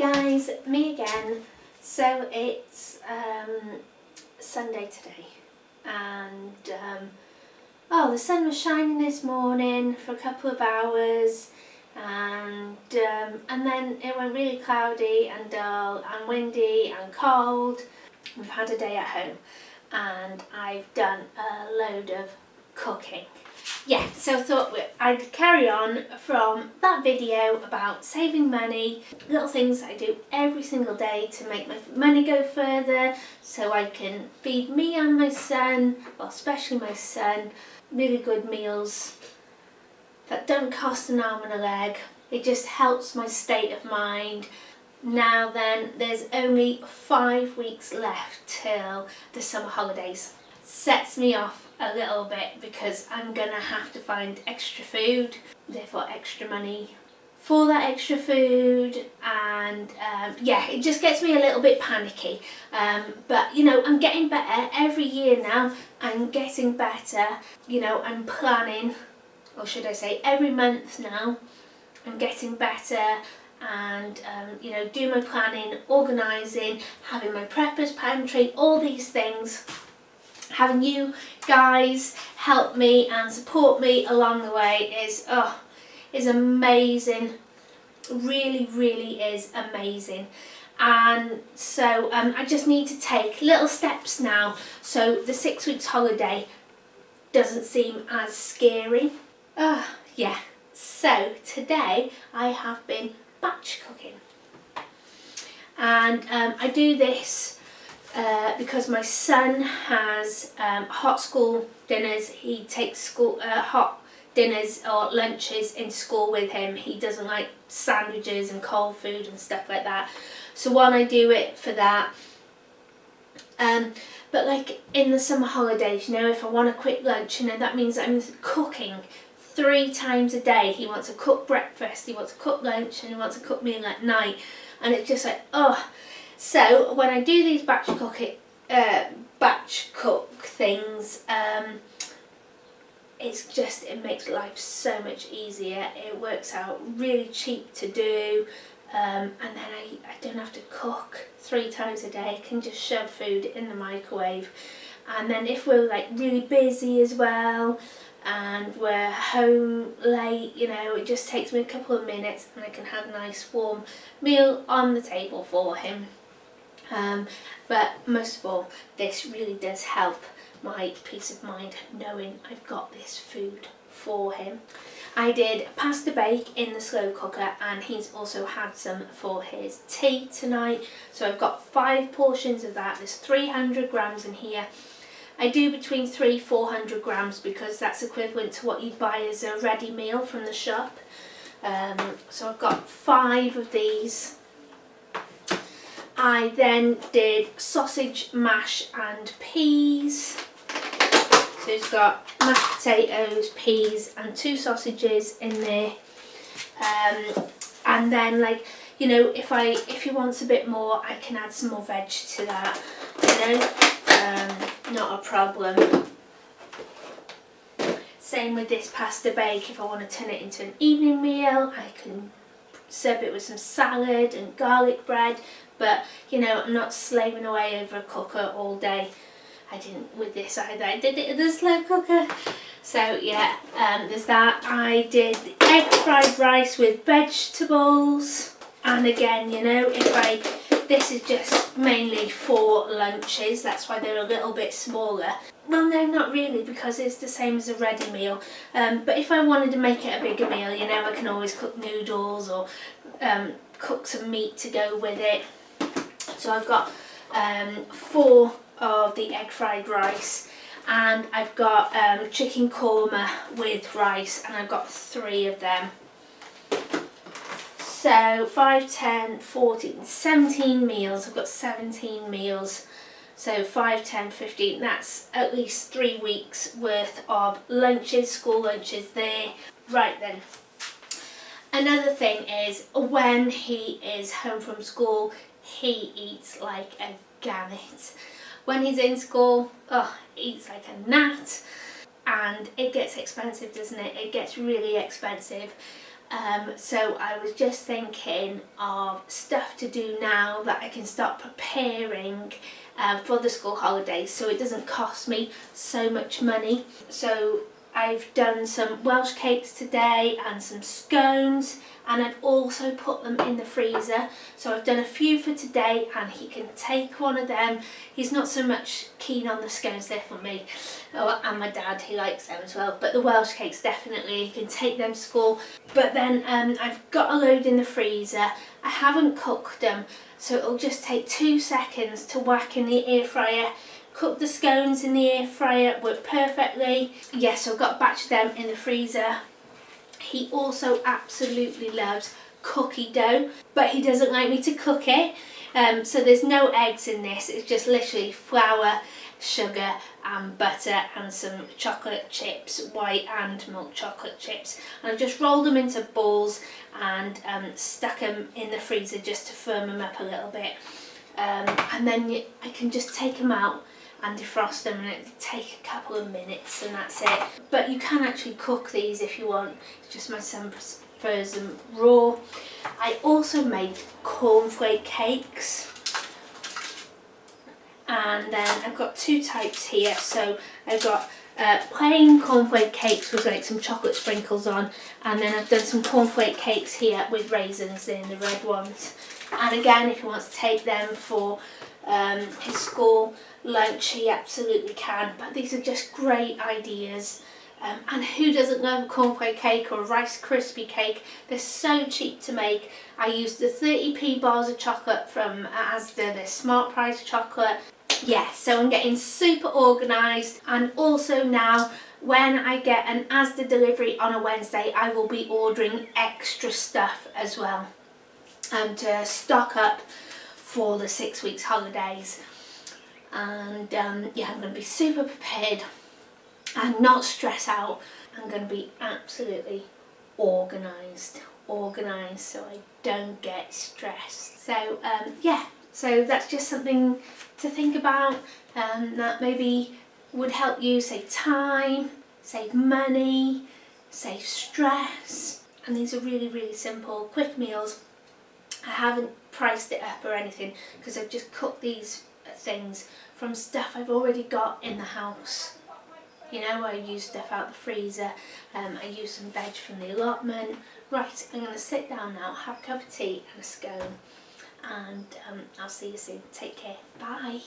guys, me again. So it's Sunday today, and the sun was shining this morning for a couple of hours, and then it went really cloudy and dull and windy and cold. We've had a day at home and I've done a load of cooking. Yeah, so I thought I'd carry on from that video about saving money, little things I do every single day to make my money go further so I can feed me and my son, well especially my son, really good meals that don't cost an arm and a leg. It just helps my state of mind. Now then, there's only 5 weeks left till the summer holidays. Sets me off a little bit because I'm gonna have to find extra food, therefore extra money for that extra food, and yeah, it just gets me a little bit panicky, but you know, I'm getting better every year now. I'm getting better, you know, I'm planning, or should I say every month now I'm getting better, and you know, do my planning, organising, having my preppers pantry, all these things. Having you guys help me and support me along the way is amazing. Really is amazing. And so I just need to take little steps now so the 6 weeks holiday doesn't seem as scary. Yeah, so today I have been batch cooking, and I do this because my son has hot school dinners. He takes hot dinners or lunches in school with him. He doesn't like sandwiches and cold food and stuff like that. So one, I do it for that. But like in the summer holidays, you know, if I want a quick lunch, you know, that means I'm cooking 3 times a day. He wants to cook breakfast, he wants to cook lunch, and he wants to cook meal at night. And it's just like, So when I do these batch cook things, it makes life so much easier. It works out really cheap to do, and then I don't have to cook 3 times a day. I can just shove food in the microwave. And then if we're like really busy as well and we're home late, you know, it just takes me a couple of minutes and I can have a nice warm meal on the table for him. But most of all, this really does help my peace of mind knowing I've got this food for him. I did pasta bake in the slow cooker, and he's also had some for his tea tonight. So I've got 5 portions of that. There's 300 grams in here. I do between 300-400 grams because that's equivalent to what you buy as a ready meal from the shop. So I've got 5 of these. I then did sausage, mash and peas. So it's got mashed potatoes, peas and 2 sausages in there. And then, like, you know, if he wants a bit more, I can add some more veg to that, you know, not a problem. Same with this pasta bake. If I want to turn it into an evening meal, I can serve it with some salad and garlic bread. But, you know, I'm not slaving away over a cooker all day. I didn't with this either. I did it in the slow cooker. So, yeah, there's that. I did egg fried rice with vegetables. And again, you know, this is just mainly for lunches. That's why they're a little bit smaller. Well, no, not really, because it's the same as a ready meal. But if I wanted to make it a bigger meal, you know, I can always cook noodles or cook some meat to go with it. So I've got 4 of the egg fried rice, and I've got chicken korma with rice, and I've got 3 of them. So 5, 10, 14, 17 meals. I've got 17 meals. So 5, 10, 15, that's at least 3 weeks worth of lunches, school lunches there. Right then. Another thing is, when he is home from school, he eats like a gannet. When he's in school, he eats like a gnat. And it gets expensive, doesn't it? It gets really expensive. So I was just thinking of stuff to do now that I can start preparing for the school holidays, so it doesn't cost me so much money. So I've done some Welsh cakes today and some scones, and I've also put them in the freezer. So I've done a few for today and he can take one of them. He's not so much keen on the scones, they're for me. Oh, and my dad, he likes them as well. But the Welsh cakes, definitely, he can take them to school. But then I've got a load in the freezer. I haven't cooked them, so it'll just take 2 seconds to whack in the air fryer. Cook the scones in the air fryer, work perfectly. Yes, I've got a batch of them in the freezer. He also absolutely loves cookie dough, but he doesn't like me to cook it. So there's no eggs in this, it's just literally flour, sugar and butter and some chocolate chips, white and milk chocolate chips. And I've just rolled them into balls and stuck them in the freezer just to firm them up a little bit. And then I can just take them out and defrost them, and it'll take a couple of minutes and that's it. But you can actually cook these if you want, it's just my son prefers them raw. I also made cornflake cakes, and then I've got 2 types here. So I've got plain cornflake cakes with like some chocolate sprinkles on, and then I've done some cornflake cakes here with raisins in the red ones. And again, if he wants to take them for his school lunch, he absolutely can. But these are just great ideas. And who doesn't love a cornflake cake or a Rice Krispie cake? They're so cheap to make. I used the 30p bars of chocolate from Asda, the Smart Price chocolate. Yeah, so I'm getting super organised. And also now, when I get an Asda delivery on a Wednesday, I will be ordering extra stuff as well to stock up for the 6 weeks holidays. And yeah, I'm going to be super prepared and not stress out. I'm going to be absolutely organised so I don't get stressed. So yeah, so that's just something to think about, that maybe would help you save time, save money, save stress. And these are really, really simple, quick meals. I haven't priced it up or anything because I've just cooked these things from stuff I've already got in the house. You know, I use stuff out the freezer, I use some veg from the allotment. Right, I'm going to sit down now, have a cup of tea and a scone, and I'll see you soon. Take care. Bye.